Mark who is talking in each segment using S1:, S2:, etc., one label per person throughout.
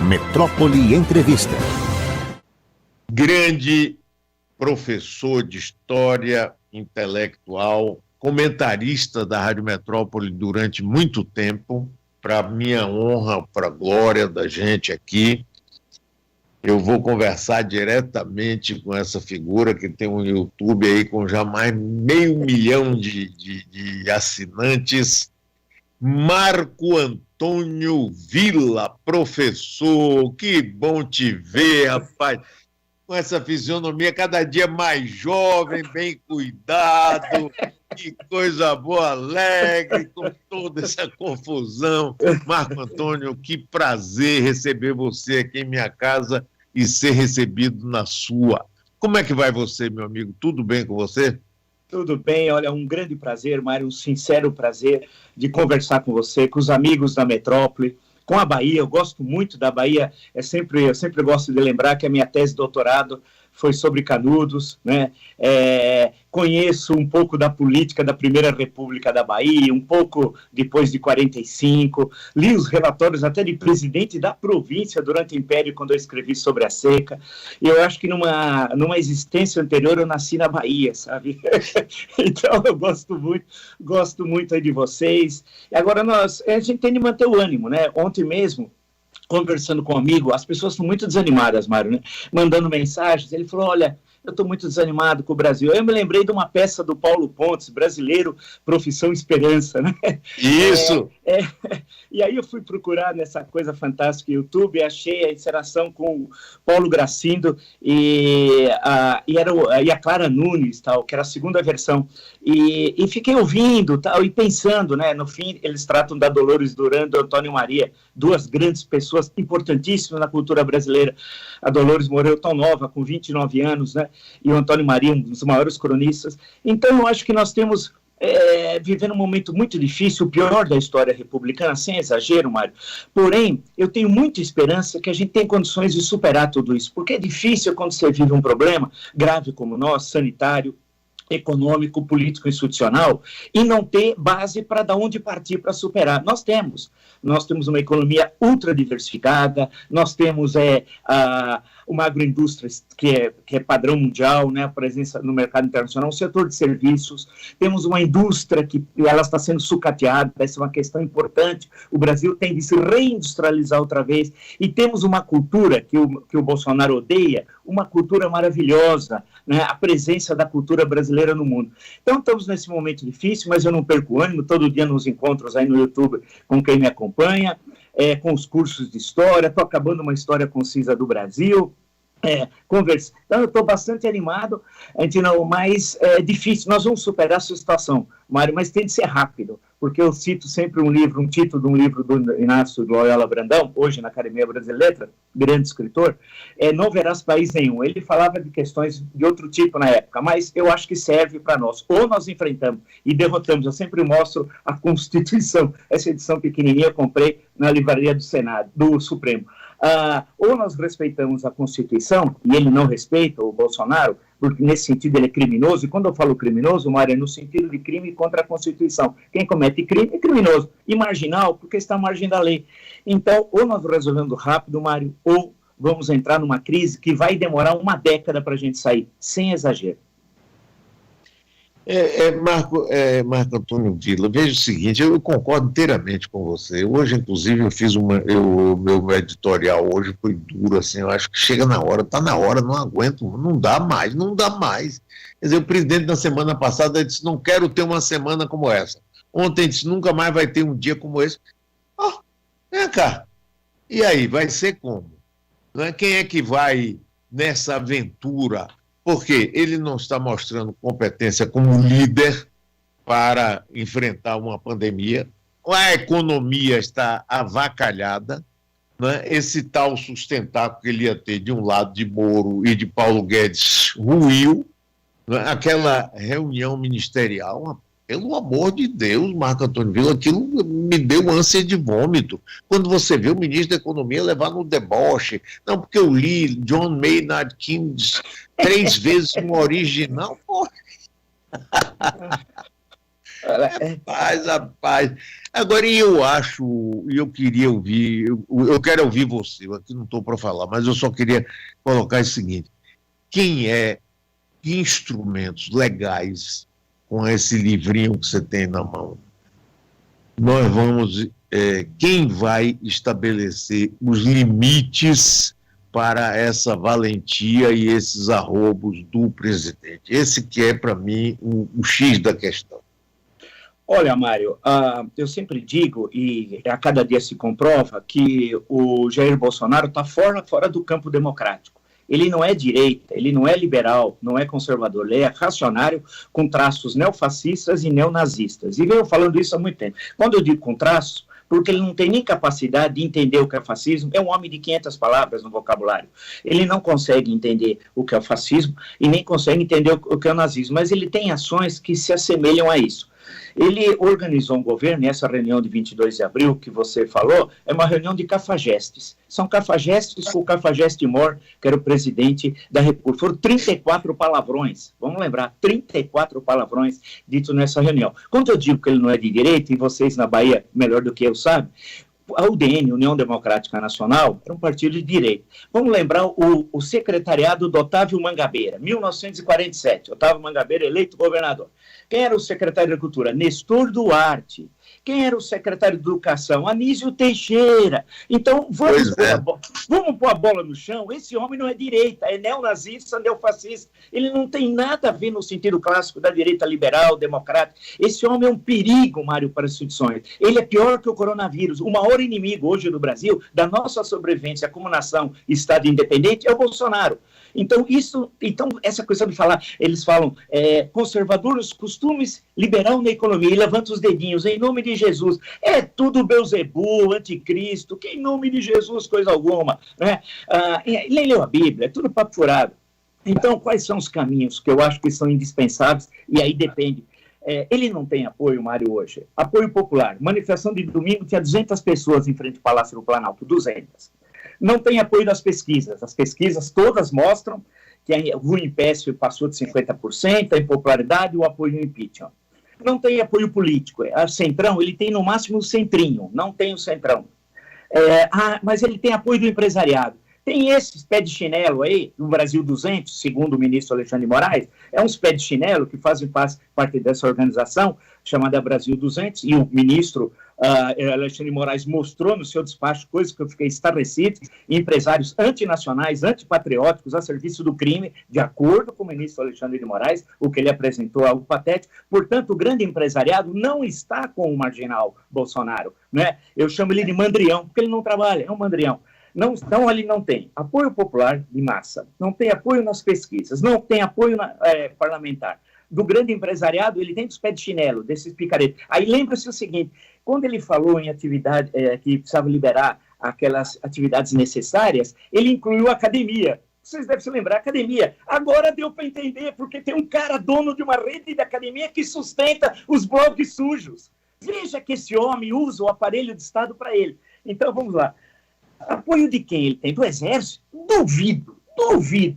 S1: Metrópole Entrevista.
S2: Grande professor de história, intelectual, comentarista da Rádio Metrópole durante muito tempo, para minha honra, para a glória da gente aqui. Eu vou conversar diretamente com essa figura que tem um YouTube aí com já mais 500 mil de assinantes, Marco Antônio Villa, professor. Que bom te ver, rapaz, com essa fisionomia cada dia mais jovem, bem cuidado, que coisa boa, alegre, com toda essa confusão. Marco Antônio, que prazer receber você aqui em minha casa e ser recebido na sua. Como é que vai você, meu amigo? Tudo bem com você?
S3: Tudo bem, olha, um grande prazer, Mário, um sincero prazer de conversar com você, com os amigos da Metrópole, com a Bahia. Eu gosto muito da Bahia, eu sempre gosto de lembrar que a minha tese de doutorado foi sobre Canudos, né? Conheço um pouco da política da Primeira República da Bahia, um pouco depois de 45, li os relatórios até de presidente da província durante o Império, quando eu escrevi sobre a seca, e eu acho que numa existência anterior eu nasci na Bahia, sabe? Então eu gosto muito aí de vocês. E agora a gente tem de manter o ânimo, né? Ontem mesmo, conversando com um amigo, as pessoas estão muito desanimadas, Mário, né? Mandando mensagens, ele falou, olha, eu estou muito desanimado com o Brasil. Eu me lembrei de uma peça do Paulo Pontes, Brasileiro, Profissão Esperança, né?
S2: Isso!
S3: E aí eu fui procurar nessa coisa fantástica no YouTube, achei a encenação com o Paulo Gracindo e a Clara Nunes, tal, que era a segunda versão. E fiquei ouvindo tal, e pensando, né? No fim, eles tratam da Dolores Duran e do Antônio Maria, duas grandes pessoas importantíssimas na cultura brasileira. A Dolores morreu tão nova, com 29 anos, né? E o Antônio Maria, um dos maiores cronistas. Então, eu acho que nós temos vivendo um momento muito difícil, o pior da história republicana, sem exagero, Mário. Porém, eu tenho muita esperança que a gente tem condições de superar tudo isso, porque é difícil quando você vive um problema grave como nós, sanitário, econômico, político, institucional, e não ter base para de onde partir para superar. Nós temos uma economia ultra diversificada, nós temos uma agroindústria que é padrão mundial, né, a presença no mercado internacional, um setor de serviços, temos uma indústria que ela está sendo sucateada, essa é uma questão importante, o Brasil tem de se reindustrializar outra vez, e temos uma cultura que o Bolsonaro odeia, uma cultura maravilhosa, né, a presença da cultura brasileira no mundo. Então estamos nesse momento difícil, mas eu não perco ânimo, todo dia nos encontros aí no YouTube com quem me acompanha, com os cursos de história, estou acabando uma história concisa do Brasil, conversa. Então eu estou bastante animado, mas é difícil, nós vamos superar essa situação, Mário, mas tem de ser rápido, porque eu cito sempre um título de um livro do Inácio Loyola Brandão, hoje na Academia Brasileira de Letras, grande escritor, Não Verás País Nenhum. Ele falava de questões de outro tipo na época, mas eu acho que serve para nós. Ou nós enfrentamos e derrotamos, eu sempre mostro a Constituição, essa edição pequenininha eu comprei na livraria do Senado, do Supremo. Ou nós respeitamos a Constituição, e ele não respeita, o Bolsonaro, porque nesse sentido ele é criminoso, e quando eu falo criminoso, Mário, é no sentido de crime contra a Constituição. Quem comete crime é criminoso, e marginal, porque está à margem da lei. Então, ou nós resolvemos rápido, Mário, ou vamos entrar numa crise que vai demorar uma década para a gente sair, sem exagero.
S2: Marco Antônio Villa, veja o seguinte, eu concordo inteiramente com você. Hoje, inclusive, eu fiz o meu editorial hoje foi duro, assim, eu acho que chega na hora, está na hora, não aguento, não dá mais. Quer dizer, o presidente na semana passada disse, não quero ter uma semana como essa. Ontem disse, nunca mais vai ter um dia como esse. Vem cá, e aí, vai ser como? Não é? Quem é que vai nessa aventura? Porque ele não está mostrando competência como líder para enfrentar uma pandemia, a economia está avacalhada, né? Esse tal sustentáculo que ele ia ter de um lado de Moro e de Paulo Guedes ruiu, né? Aquela reunião ministerial, pelo amor de Deus, Marco Antônio Villa, aquilo me deu ânsia de vômito. Quando você vê o ministro da Economia levar no deboche, não, porque eu li John Maynard Keynes 3 vezes no original, porra. Rapaz. Agora, eu queria ouvir, eu quero ouvir você, eu aqui não estou para falar, mas eu só queria colocar o seguinte: que instrumentos legais, com esse livrinho que você tem na mão, nós vamos, quem vai estabelecer os limites para essa valentia e esses arrobos do presidente? Esse que é, para mim, o X da questão.
S3: Olha, Mário, eu sempre digo, e a cada dia se comprova, que o Jair Bolsonaro está fora do campo democrático. Ele não é direita, ele não é liberal, não é conservador, ele é reacionário com traços neofascistas e neonazistas. E venho falando isso há muito tempo. Quando eu digo com traços, porque ele não tem nem capacidade de entender o que é fascismo, é um homem de 500 palavras no vocabulário. Ele não consegue entender o que é o fascismo e nem consegue entender o que é o nazismo, mas ele tem ações que se assemelham a isso. Ele organizou um governo, e essa reunião de 22 de abril que você falou, é uma reunião de cafajestes. São cafajestes com o Cafajeste Mor, que era o presidente da República. Foram 34 palavrões, vamos lembrar, 34 palavrões ditos nessa reunião. Quando eu digo que ele não é de direita, e vocês na Bahia, melhor do que eu sabem, a UDN, União Democrática Nacional, era um partido de direita. Vamos lembrar o secretariado do Otávio Mangabeira, 1947. Otávio Mangabeira eleito governador. Quem era o secretário de Agricultura? Nestor Duarte. Quem era o secretário de Educação? Anísio Teixeira. Então, vamos pôr a bola no chão. Esse homem não é direita, é neonazista, neofascista. Ele não tem nada a ver no sentido clássico da direita liberal, democrática. Esse homem é um perigo, Mário, para as instituições. Ele é pior que o coronavírus. O maior inimigo hoje no Brasil, da nossa sobrevivência como nação e Estado independente, é o Bolsonaro. Então, essa questão de falar, eles falam conservador nos costumes, liberal na economia, e levanta os dedinhos, em nome de Jesus. É tudo Beelzebub, anticristo, que em nome de Jesus, coisa alguma. Né? Nem leu a Bíblia, é tudo papo furado. Então, quais são os caminhos que eu acho que são indispensáveis, e aí depende. Ele não tem apoio, Mário, hoje. Apoio popular. Manifestação de domingo tinha 200 pessoas em frente ao Palácio do Planalto, 200. Não tem apoio das pesquisas. As pesquisas todas mostram que o impeachment passou de 50%, a impopularidade e o apoio ao impeachment. Não tem apoio político. A Centrão, ele tem no máximo o centrinho, não tem o Centrão. Mas ele tem apoio do empresariado. Tem esses pé de chinelo aí, no Brasil 200, segundo o ministro Alexandre de Moraes, é uns pé de chinelo que fazem parte dessa organização chamada Brasil 200, e o ministro Alexandre de Moraes mostrou no seu despacho coisas que eu fiquei estarrecido, empresários antinacionais, antipatrióticos, a serviço do crime, de acordo com o ministro Alexandre de Moraes, o que ele apresentou algo patético. Portanto, o grande empresariado não está com o marginal Bolsonaro, né? Eu chamo ele de mandrião, porque ele não trabalha, é um mandrião. Então, ele não tem apoio popular de massa, não tem apoio nas pesquisas, não tem apoio parlamentar. Do grande empresariado, ele tem os pés de chinelo, desses picaretos. Aí lembra-se o seguinte, quando ele falou em atividade, que precisava liberar aquelas atividades necessárias, ele incluiu a academia. Vocês devem se lembrar, academia. Agora deu para entender, porque tem um cara dono de uma rede de academia que sustenta os blogs sujos. Veja que esse homem usa o aparelho de Estado para ele. Então, vamos lá. Apoio de quem ele tem? Do Exército? Duvido.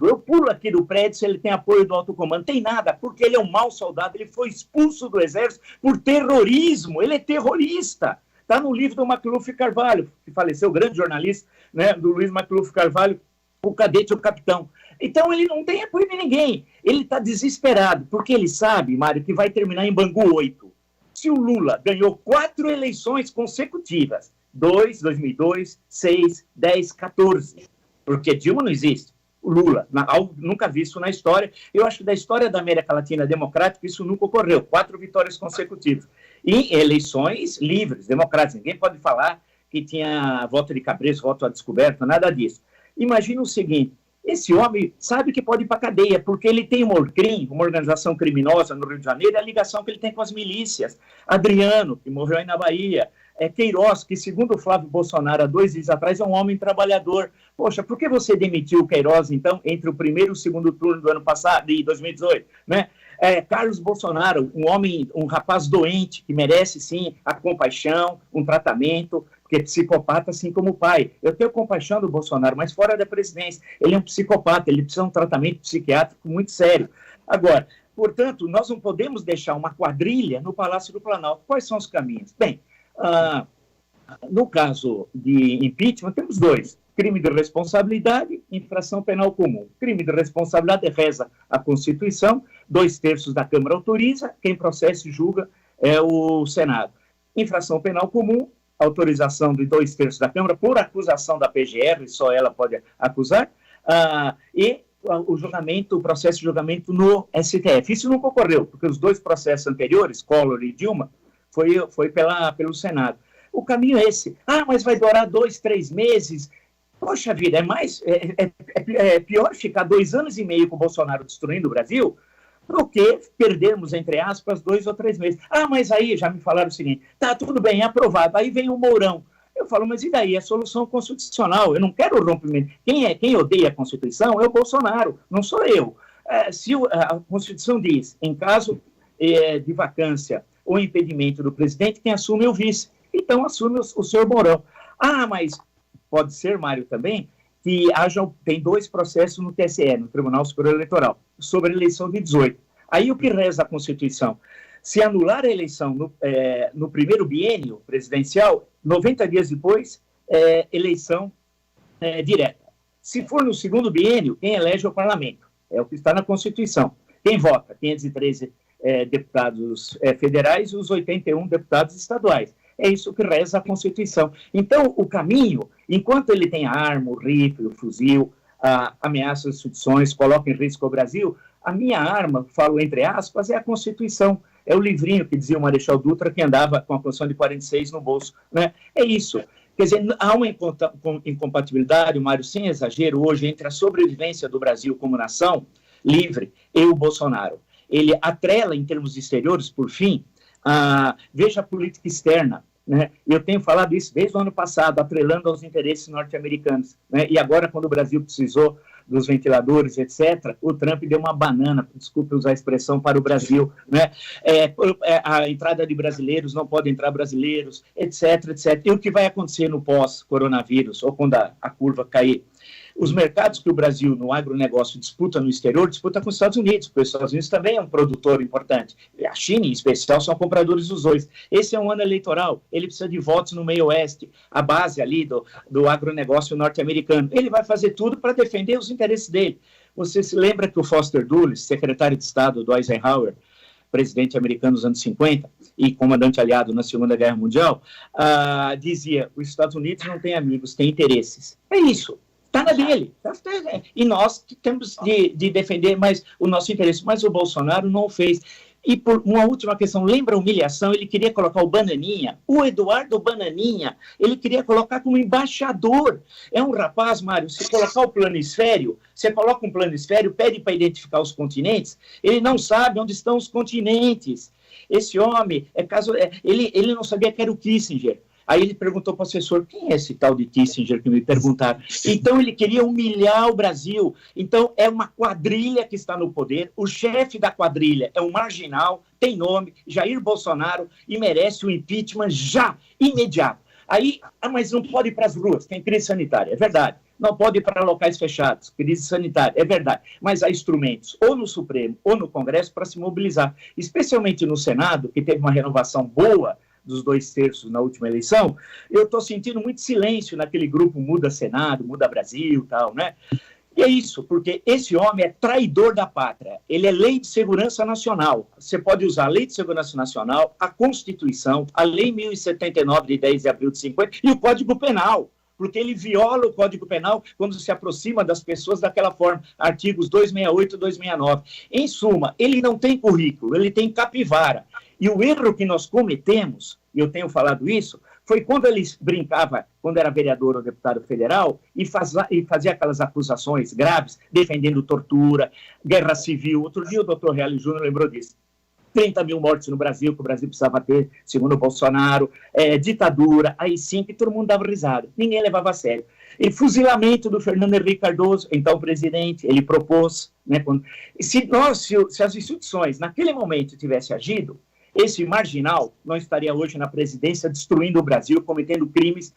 S3: Eu pulo aqui do prédio se ele tem apoio do alto comando. Tem nada, porque ele é um mau soldado, ele foi expulso do Exército por terrorismo, ele é terrorista. Está no livro do McLuff Carvalho, que faleceu, o grande jornalista, né, do Luiz McLuff Carvalho, o cadete ou o capitão. Então ele não tem apoio de ninguém. Ele está desesperado, porque ele sabe, Mário, que vai terminar em Bangu 8. Se o Lula ganhou 4 eleições consecutivas, 2002, 6, 10, 14, porque Dilma não existe. O Lula, nunca vi isso na história. Eu acho que da história da América Latina democrática isso nunca ocorreu. 4 vitórias consecutivas. E eleições livres, democráticas. Ninguém pode falar que tinha voto de cabresto, voto a descoberto, nada disso. Imagina o seguinte, esse homem sabe que pode ir para a cadeia, porque ele tem uma ORCRIM, uma organização criminosa no Rio de Janeiro, e a ligação que ele tem com as milícias. Adriano, que morreu aí na Bahia. Queiroz, que segundo o Flávio Bolsonaro, há 2 dias atrás, é um homem trabalhador. Poxa, por que você demitiu o Queiroz, então, entre o primeiro e o segundo turno do ano passado, de 2018, né? Carlos Bolsonaro, um rapaz doente, que merece, sim, a compaixão, um tratamento, porque é psicopata, assim como o pai. Eu tenho compaixão do Bolsonaro, mas fora da presidência. Ele é um psicopata, ele precisa de um tratamento psiquiátrico muito sério. Agora, Portanto, nós não podemos deixar uma quadrilha no Palácio do Planalto. Quais são os caminhos? Bem, no caso de impeachment, temos dois: crime de responsabilidade, infração penal comum. Crime de responsabilidade reza a Constituição, 2/3 da Câmara autoriza, quem processa e julga é o Senado. Infração penal comum, autorização de 2/3 da Câmara por acusação da PGR, só ela pode acusar, e o processo de julgamento no STF. Isso nunca ocorreu, porque os dois processos anteriores, Collor e Dilma, foi pelo Senado. O caminho é esse. Mas vai durar 2, 3 meses. Poxa vida, é pior ficar 2 anos e meio com o Bolsonaro destruindo o Brasil do que perdermos, entre aspas, 2 ou 3 meses. Mas aí já me falaram o seguinte: tá, tudo bem, é aprovado. Aí vem o Mourão. Eu falo, mas e daí? É solução constitucional. Eu não quero o rompimento. Quem odeia a Constituição é o Bolsonaro, não sou eu. Se a Constituição diz, em caso de vacância ou impedimento do presidente, quem assume é o vice. Então assume o senhor Mourão. Mas pode ser, Mário, também, que tem 2 processos no TSE, no Tribunal Superior Eleitoral, sobre a eleição de 18. Aí o que reza a Constituição? Se anular a eleição no primeiro biênio presidencial, 90 dias depois, eleição direta. Se for no segundo biênio, quem elege é o parlamento. É o que está na Constituição. Quem vota? 513 deputados federais e os 81 deputados estaduais. É isso que reza a Constituição. Então, o caminho, enquanto ele tem a arma, o rifle, o fuzil, ameaça as instituições, coloca em risco o Brasil, a minha arma, falo entre aspas, é a Constituição. É o livrinho que dizia o Marechal Dutra, que andava com a Constituição de 46 no bolso. Né? É isso. Quer dizer, há uma incompatibilidade, Mário, sem exagero, hoje, entre a sobrevivência do Brasil como nação livre e o Bolsonaro. Ele atrela, em termos exteriores, por fim, veja a política externa. Né? Eu tenho falado isso desde o ano passado, atrelando aos interesses norte-americanos. Né? E agora, quando o Brasil precisou dos ventiladores, etc., o Trump deu uma banana, desculpe usar a expressão, para o Brasil. Né? A entrada de brasileiros, não pode entrar brasileiros, etc., etc. E o que vai acontecer no pós-coronavírus, ou quando a curva cair? Os mercados que o Brasil, no agronegócio, disputa no exterior, disputa com os Estados Unidos, porque os Estados Unidos também é um produtor importante. A China, em especial, são compradores dos dois. Esse é um ano eleitoral, ele precisa de votos no meio oeste, a base ali do agronegócio norte-americano. Ele vai fazer tudo para defender os interesses dele. Você se lembra que o Foster Dulles, secretário de Estado do Eisenhower, presidente americano nos anos 50 e comandante aliado na Segunda Guerra Mundial, dizia: os Estados Unidos não têm amigos, têm interesses. É isso. Está na dele. E nós temos de defender mais o nosso interesse. Mas o Bolsonaro não o fez. E por uma última questão, lembra a humilhação? Ele queria colocar o Bananinha, o Eduardo Bananinha, ele queria colocar como embaixador. É um rapaz, Mário, se colocar o planisfério, você coloca um planisfério, pede para identificar os continentes, ele não sabe onde estão os continentes. Esse homem, ele não sabia que era o Kissinger. Aí ele perguntou para o assessor: quem é esse tal de Kissinger que me perguntaram? Então ele queria humilhar o Brasil. Então é uma quadrilha que está no poder, o chefe da quadrilha é um marginal, tem nome, Jair Bolsonaro, e merece o impeachment já, imediato. Aí, mas não pode ir para as ruas, tem crise sanitária, é verdade. Não pode ir para locais fechados, crise sanitária, é verdade. Mas há instrumentos, ou no Supremo, ou no Congresso, para se mobilizar. Especialmente no Senado, que teve uma renovação boa dos 2/3 na última eleição, eu estou sentindo muito silêncio naquele grupo Muda Senado, Muda Brasil e tal, né? E é isso, porque esse homem é traidor da pátria. Ele é Lei de Segurança Nacional. Você pode usar a Lei de Segurança Nacional, a Constituição, a Lei 1079 de 10 de abril de 50 e o Código Penal, porque ele viola o Código Penal quando se aproxima das pessoas daquela forma, artigos 268 e 269. Em suma, ele não tem currículo, ele tem capivara. E o erro que nós cometemos, e eu tenho falado isso, foi quando ele brincava, quando era vereador ou deputado federal, e fazia aquelas acusações graves, defendendo tortura, guerra civil. Outro dia o doutor Reale Júnior lembrou disso. 30 mil mortes no Brasil, que o Brasil precisava ter, segundo o Bolsonaro, ditadura, aí sim que todo mundo dava risada, ninguém levava a sério. E fuzilamento do Fernando Henrique Cardoso, então presidente, ele propôs, né, se as instituições naquele momento tivessem agido, esse marginal não estaria hoje na presidência destruindo o Brasil, cometendo crimes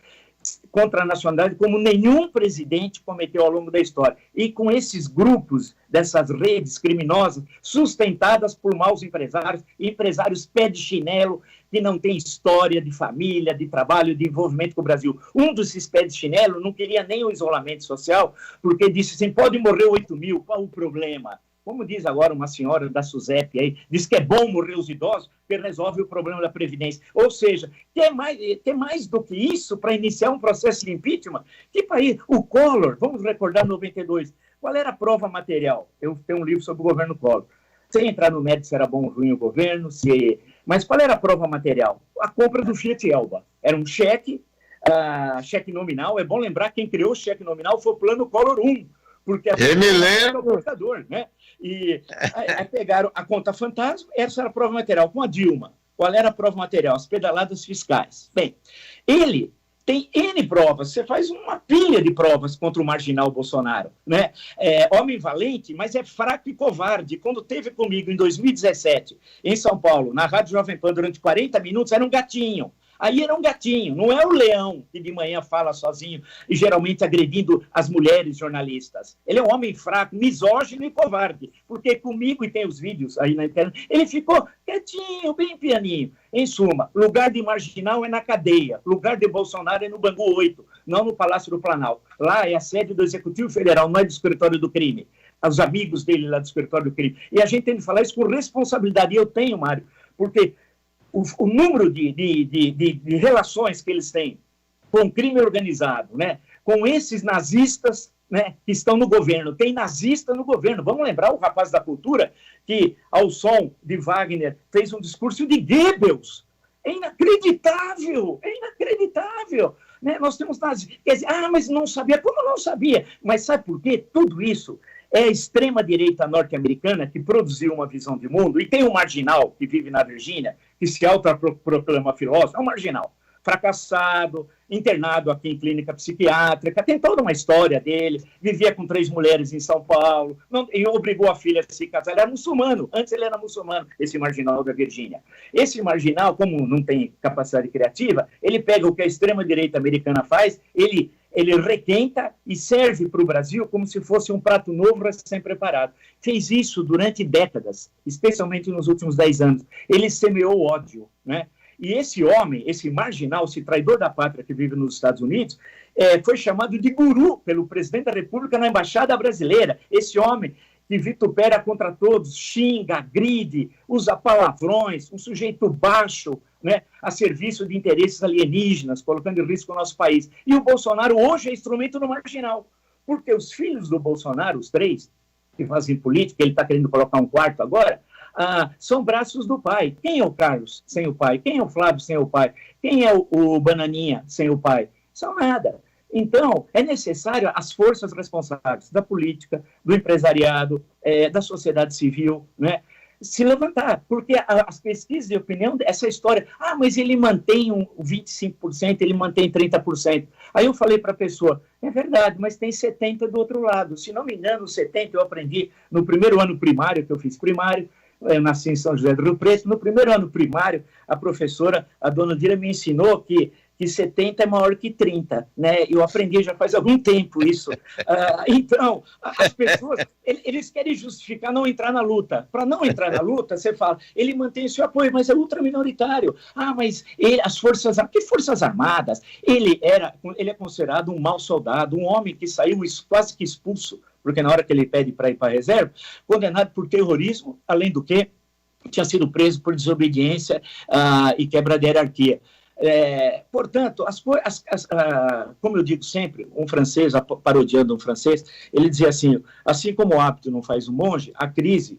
S3: contra a nacionalidade como nenhum presidente cometeu ao longo da história. E com esses grupos, dessas redes criminosas, sustentadas por maus empresários, empresários pé de chinelo, que não tem história de família, de trabalho, de envolvimento com o Brasil. Um desses pé de chinelo não queria nem o isolamento social, porque disse assim, pode morrer 8 mil, qual o problema? Como diz agora uma senhora da SUSEP aí, diz que é bom morrer os idosos, porque resolve o problema da Previdência. Ou seja, quer mais do que isso para iniciar um processo de impeachment? Que país? O Collor, vamos recordar 92, qual era a prova material? Eu tenho um livro sobre o governo Collor. Sem entrar no mérito se era bom ou ruim o governo, mas qual era a prova material? A compra do Fiat Elba. Era um cheque nominal. É bom lembrar que quem criou o cheque nominal foi o Plano Collor 1, porque
S2: eu me lembro.
S3: Era o portador, né? E aí pegaram a conta fantasma, essa era a prova material. Com a Dilma, qual era a prova material? As pedaladas fiscais. Bem, ele tem N provas, você faz uma pilha de provas contra o marginal Bolsonaro, né? Homem valente, mas é fraco e covarde. Quando teve comigo em 2017, em São Paulo, na Rádio Jovem Pan, durante 40 minutos, era um gatinho. Aí era um gatinho, não é o leão que de manhã fala sozinho e geralmente agredindo as mulheres jornalistas. Ele é um homem fraco, misógino e covarde, porque comigo, e tem os vídeos aí na internet, ele ficou quietinho, bem pianinho. Em suma, lugar de marginal é na cadeia, lugar de Bolsonaro é no Bangu 8, não no Palácio do Planalto. Lá é a sede do Executivo Federal, não é do Escritório do Crime. Os amigos dele lá do Escritório do Crime. E a gente tem que falar isso com responsabilidade, e eu tenho, Mário, porque o número de relações que eles têm com o crime organizado, né, com esses nazistas, né, que estão no governo. Tem nazista no governo. Vamos lembrar o rapaz da cultura que, ao som de Wagner, fez um discurso de Goebbels. É inacreditável, né? Nós temos nazistas. Quer dizer, mas não sabia. Como não sabia? Mas sabe por quê? Tudo isso é a extrema-direita norte-americana que produziu uma visão de mundo, e tem um marginal que vive na Virgínia, que se autoproclama filósofo, é um marginal, fracassado, internado aqui em clínica psiquiátrica, tem toda uma história dele, vivia com 3 mulheres em São Paulo, e obrigou a filha a se casar, ele era muçulmano, antes ele era muçulmano, esse marginal da Virgínia. Esse marginal, como não tem capacidade criativa, ele pega o que a extrema-direita americana faz, ele requenta e serve para o Brasil como se fosse um prato novo recém-preparado. Fez isso durante décadas, especialmente nos últimos 10 anos. Ele semeou ódio, né? E esse homem, esse marginal, esse traidor da pátria que vive nos Estados Unidos, foi chamado de guru pelo presidente da República na Embaixada Brasileira. Esse homem que vitupera contra todos, xinga, agride, usa palavrões, um sujeito baixo, né, a serviço de interesses alienígenas, colocando em risco o nosso país. E o Bolsonaro hoje é instrumento no marginal, porque os filhos do Bolsonaro, os 3, que fazem política, ele está querendo colocar um 4º agora, são braços do pai. Quem é o Carlos sem o pai? Quem é o Flávio sem o pai? Quem é o Bananinha sem o pai? São nada. Então, é necessário as forças responsáveis da política, do empresariado, da sociedade civil, né, se levantar, porque as pesquisas de opinião, essa história, mas ele mantém 25%, ele mantém 30%. Aí eu falei para a pessoa, é verdade, mas tem 70% do outro lado. Se não me engano, 70% eu aprendi no primeiro ano primário, que eu fiz primário, eu nasci em São José do Rio Preto, no primeiro ano primário, a professora, a dona Dira, me ensinou que 70 é maior que 30, né? Eu aprendi já faz algum tempo isso. Então, as pessoas, eles querem justificar não entrar na luta. Para não entrar na luta, você fala, ele mantém seu apoio, mas é ultraminoritário. Mas as Forças Armadas, que Forças Armadas? Ele é considerado um mau soldado, um homem que saiu quase que expulso, porque na hora que ele pede para ir para a reserva, condenado por terrorismo, além do que tinha sido preso por desobediência e quebra de hierarquia. Portanto, como eu digo sempre, um francês, parodiando um francês, ele dizia assim como o hábito não faz o monge, a crise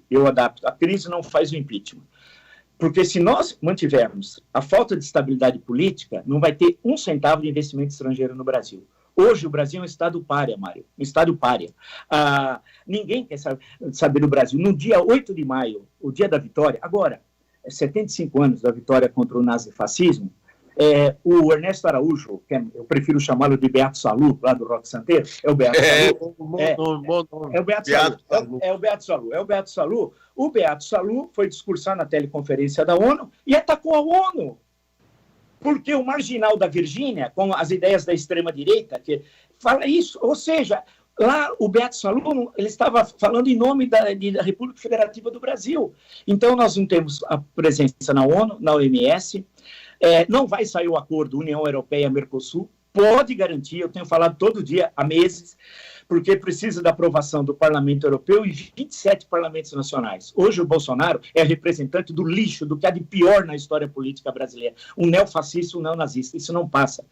S3: não faz o impeachment. Porque se nós mantivermos a falta de estabilidade política, não vai ter 1 centavo de investimento estrangeiro no Brasil. Hoje o Brasil é um estado pária, Mário, um estado pária. Ninguém quer saber do Brasil. No dia 8 de maio, o dia da vitória, agora, 75 anos da vitória contra o nazifascismo, o Ernesto Araújo, que eu prefiro chamá-lo de Beato Salu, lá do Roque Santeiro, é o Beato Salu. É o Beato Salu. É o Beato Salu. O Beato Salu foi discursar na teleconferência da ONU e atacou a ONU. porque o marginal da Virgínia, com as ideias da extrema-direita, que fala isso, ou seja, lá o Beato Saluno, ele estava falando em nome da República Federativa do Brasil. Então, nós não temos a presença na ONU, na OMS, não vai sair o acordo União Europeia-Mercosul, pode garantir, eu tenho falado todo dia, há meses, porque precisa da aprovação do Parlamento Europeu e 27 parlamentos nacionais. Hoje o Bolsonaro é representante do lixo, do que há de pior na história política brasileira. Um neofascista, um neonazista, isso não passa.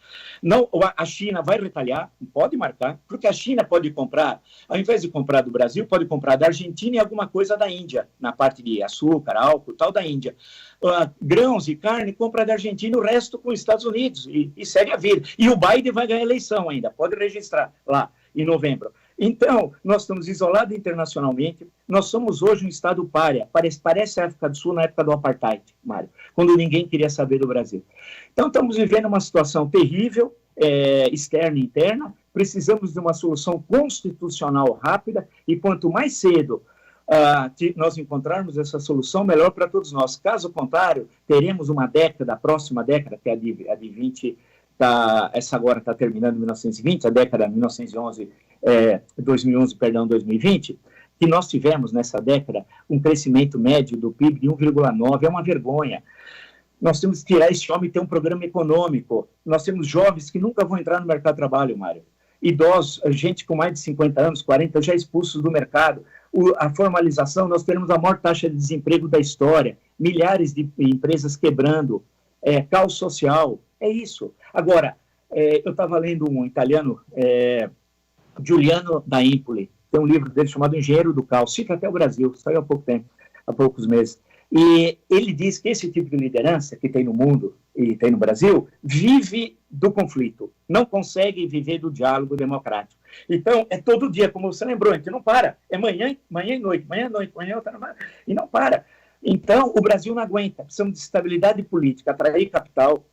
S3: Não, a China vai retalhar, pode marcar, porque a China pode comprar, ao invés de comprar do Brasil, pode comprar da Argentina e alguma coisa da Índia, na parte de açúcar, álcool, tal da Índia. Grãos e carne, compra da Argentina, o resto com os Estados Unidos, e segue a vida. E o Biden vai ganhar a eleição ainda, pode registrar lá em novembro. Então, nós estamos isolados internacionalmente, nós somos hoje um Estado pária, parece a África do Sul na época do Apartheid, Mário, quando ninguém queria saber do Brasil. Então, estamos vivendo uma situação terrível, externa e interna, precisamos de uma solução constitucional rápida, e quanto mais cedo nós encontrarmos essa solução, melhor para todos nós. Caso contrário, teremos uma década, a próxima década, que é a de 20, essa agora está terminando em 1920, a década de 2020, que nós tivemos nessa década um crescimento médio do PIB de 1,9, é uma vergonha. Nós temos que tirar esse homem e ter um programa econômico. Nós temos jovens que nunca vão entrar no mercado de trabalho, Mário. Idosos, gente com mais de 50 anos, 40, já expulsos do mercado. A formalização, nós teremos a maior taxa de desemprego da história, milhares de empresas quebrando, caos social, é isso. Agora, eu estava lendo um italiano, Giuliano da Empoli, tem um livro dele chamado Engenheiro do Caos, cita até o Brasil, saiu há pouco tempo, há poucos meses, e ele diz que esse tipo de liderança que tem no mundo e tem no Brasil, vive do conflito, não consegue viver do diálogo democrático. Então, é todo dia, como você lembrou, a gente não para, é manhã e noite, e não para. Então, o Brasil não aguenta, precisamos de estabilidade política, atrair capital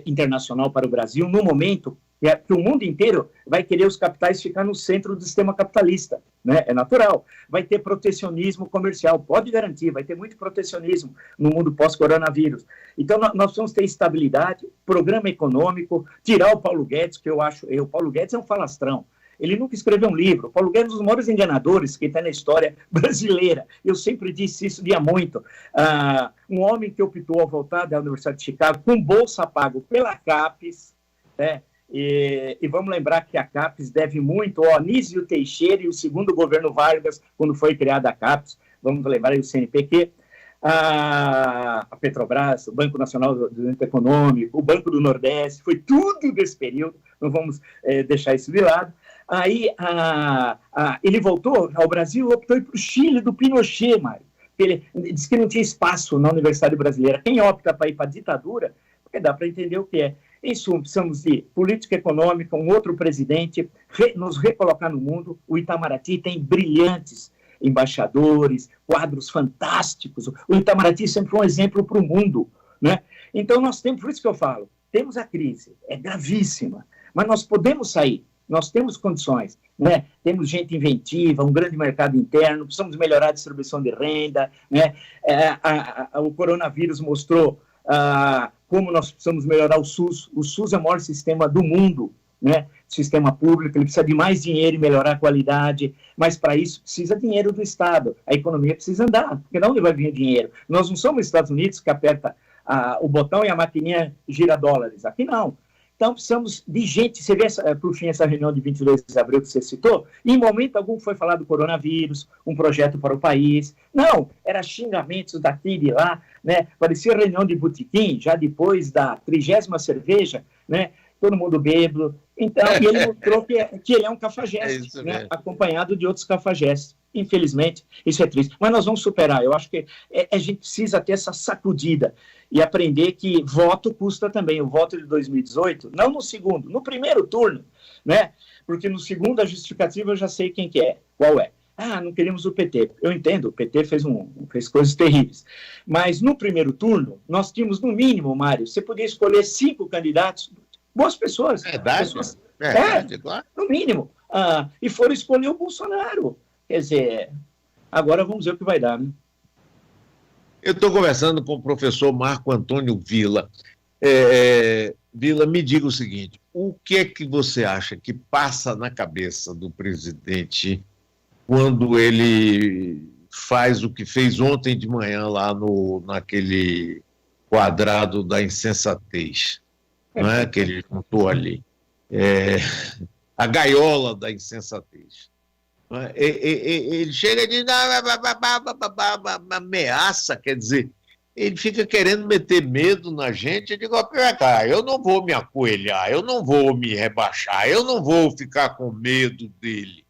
S3: internacional para o Brasil, no momento que o mundo inteiro vai querer os capitais ficar no centro do sistema capitalista, né? É natural. Vai ter protecionismo comercial, pode garantir, vai ter muito protecionismo no mundo pós-coronavírus. Então, nós precisamos ter estabilidade, programa econômico, tirar o Paulo Guedes, que o Paulo Guedes é um falastrão. Ele nunca escreveu um livro. Paulo Guedes é um dos maiores enganadores que está na história brasileira. Eu sempre disse isso, dia muito. Um homem que optou a voltar da Universidade de Chicago com bolsa pago pela CAPES, né? E vamos lembrar que a CAPES deve muito ao Anísio Teixeira e o segundo governo Vargas, quando foi criada a CAPES. Vamos lembrar aí o CNPq, a Petrobras, o Banco Nacional do Desenvolvimento Econômico, o Banco do Nordeste, foi tudo desse período, não vamos deixar isso de lado. Aí ele voltou ao Brasil, optou para o Chile do Pinochet, Mário. Ele disse que não tinha espaço na Universidade Brasileira. Quem opta para ir para a ditadura, porque dá para entender o que é. Em suma, precisamos de política econômica, um outro presidente, nos recolocar no mundo. O Itamaraty tem brilhantes embaixadores, quadros fantásticos. O Itamaraty sempre foi um exemplo para o mundo, né? Então, nós temos, por isso que eu falo, temos a crise, é gravíssima, mas nós podemos sair. Nós temos condições, né? Temos gente inventiva, um grande mercado interno, precisamos melhorar a distribuição de renda, né? O coronavírus mostrou como nós precisamos melhorar o SUS. O SUS é o maior sistema do mundo, né? Sistema público, ele precisa de mais dinheiro e melhorar a qualidade, mas para isso precisa dinheiro do Estado. A economia precisa andar, porque de onde vai vir dinheiro? Nós não somos os Estados Unidos que aperta o botão e a maquininha gira dólares. Aqui não. Então, precisamos de gente. Você vê, por fim, essa reunião de 22 de abril que você citou, em momento algum foi falado do coronavírus, um projeto para o país. Não, era xingamentos daqui e de lá, né? Parecia reunião de botequim, já depois da 30ª cerveja, né? Todo mundo bêbado. Então, e ele mostrou que ele é um cafajeste, né? Acompanhado de outros cafajestes. Infelizmente, isso é triste. Mas nós vamos superar. Eu acho que a gente precisa ter essa sacudida e aprender que voto custa também. O voto de 2018, não no segundo, no primeiro turno, né? Porque no segundo a justificativa eu já sei quem que é, qual é. Não queremos o PT. Eu entendo, o PT fez coisas terríveis. Mas no primeiro turno, nós tínhamos, no mínimo, Mário, você podia escolher 5 candidatos, boas pessoas.
S2: Verdade, claro.
S3: No mínimo. E foram escolher o Bolsonaro. Quer dizer, agora vamos ver o que vai dar, né?
S2: Eu estou conversando com o professor Marco Antônio Villa. Vila, me diga o seguinte, o que é que você acha que passa na cabeça do presidente quando ele faz o que fez ontem de manhã lá naquele quadrado da insensatez, não é? Que ele contou ali? A gaiola da insensatez. Ele chega e diz, ameaça, quer dizer, ele fica querendo meter medo na gente. Eu digo, cá, eu não vou me acoelhar, eu não vou me rebaixar, eu não vou ficar com medo dele.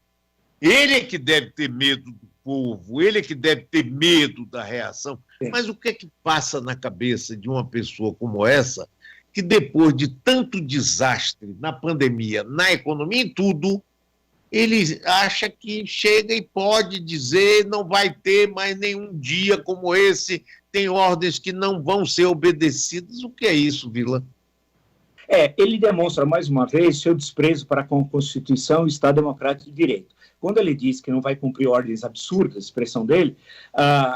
S2: Ele é que deve ter medo do povo, ele é que deve ter medo da reação. Mas o que é que passa na cabeça de uma pessoa como essa, que depois de tanto desastre na pandemia, na economia, em tudo, ele acha que chega e pode dizer não vai ter mais nenhum dia como esse, tem ordens que não vão ser obedecidas. O que é isso, Vila?
S3: Ele demonstra, mais uma vez, seu desprezo para com a Constituição e o Estado Democrático de Direito. Quando ele diz que não vai cumprir ordens absurdas, a expressão dele,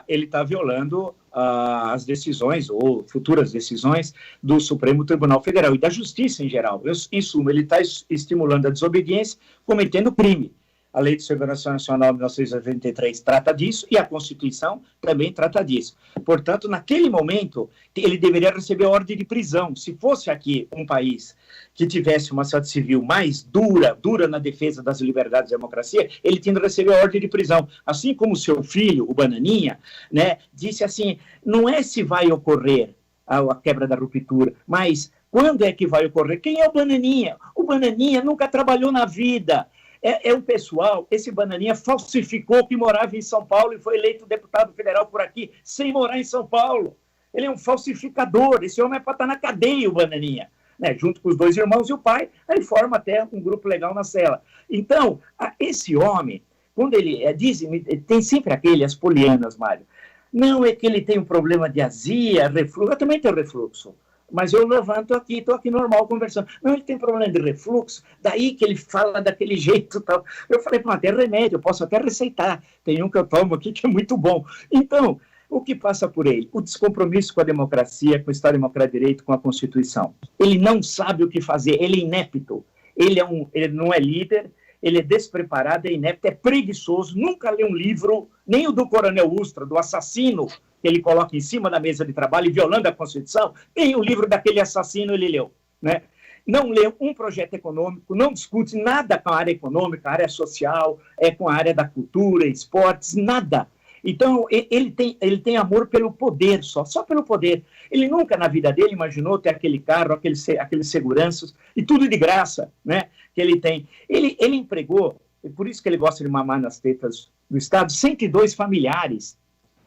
S3: ele está violando as decisões, ou futuras decisões, do Supremo Tribunal Federal e da Justiça em geral. Em suma, ele está estimulando a desobediência, cometendo crime. A Lei de Segurança Nacional de 1993 trata disso e a Constituição também trata disso. Portanto, naquele momento, ele deveria receber a ordem de prisão. Se fosse aqui um país que tivesse uma sociedade civil mais dura na defesa das liberdades e democracia, ele tinha de receber a ordem de prisão. Assim como o seu filho, o Bananinha, né, disse assim, não é se vai ocorrer a quebra da ruptura, mas quando é que vai ocorrer? Quem é o Bananinha? O Bananinha nunca trabalhou na vida. O pessoal, esse Bananinha falsificou que morava em São Paulo e foi eleito deputado federal por aqui, sem morar em São Paulo. Ele é um falsificador, esse homem é para estar na cadeia, o Bananinha, né? Junto com os dois irmãos e o pai, aí forma até um grupo legal na cela. Então, esse homem, quando ele diz, tem sempre as polianas, Mário, não é que ele tem um problema de azia, refluxo, eu também tenho refluxo. Mas eu levanto aqui, estou aqui normal conversando. Não, ele tem problema de refluxo, daí que ele fala daquele jeito tal. Eu falei, tem remédio, eu posso até receitar. Tem um que eu tomo aqui que é muito bom. Então, o que passa por ele? O descompromisso com a democracia, com o Estado Democrático de Direito, com a Constituição. Ele não sabe o que fazer, ele é inepto. Ele não é líder, ele é despreparado, é inepto, é preguiçoso, nunca lê um livro, nem o do Coronel Ustra, do assassino, que ele coloca em cima da mesa de trabalho, violando a Constituição, nem o livro daquele assassino ele leu, né? Não leu um projeto econômico, não discute nada com a área econômica, a área social, com a área da cultura, esportes, nada. Então, ele tem amor pelo poder, só pelo poder. Ele nunca na vida dele imaginou ter aquele carro, aqueles seguranças, e tudo de graça, né, que ele tem. Ele empregou, e por isso que ele gosta de mamar nas tetas do Estado, 102 familiares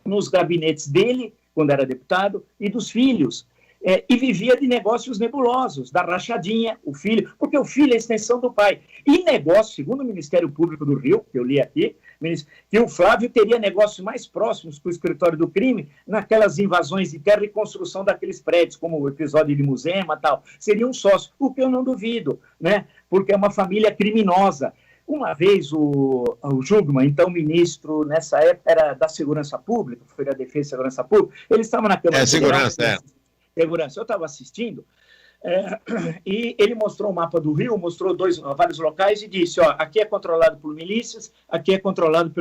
S3: nos gabinetes dele, quando era deputado, e dos filhos. E vivia de negócios nebulosos, da rachadinha, o filho, porque o filho é a extensão do pai. E negócio, segundo o Ministério Público do Rio, que eu li aqui, que o Flávio teria negócios mais próximos com o escritório do crime naquelas invasões de terra e construção daqueles prédios, como o episódio de Muzema e tal. Seria um sócio, o que eu não duvido, né? Porque é uma família criminosa. Uma vez o Jungmann, então ministro, nessa época era da Segurança Pública, foi da Defesa e Segurança Pública, ele estava na Câmara Federal, Segurança, eu estava assistindo, e ele mostrou o mapa do Rio, mostrou vários locais e disse, aqui é controlado por milícias, aqui é controlado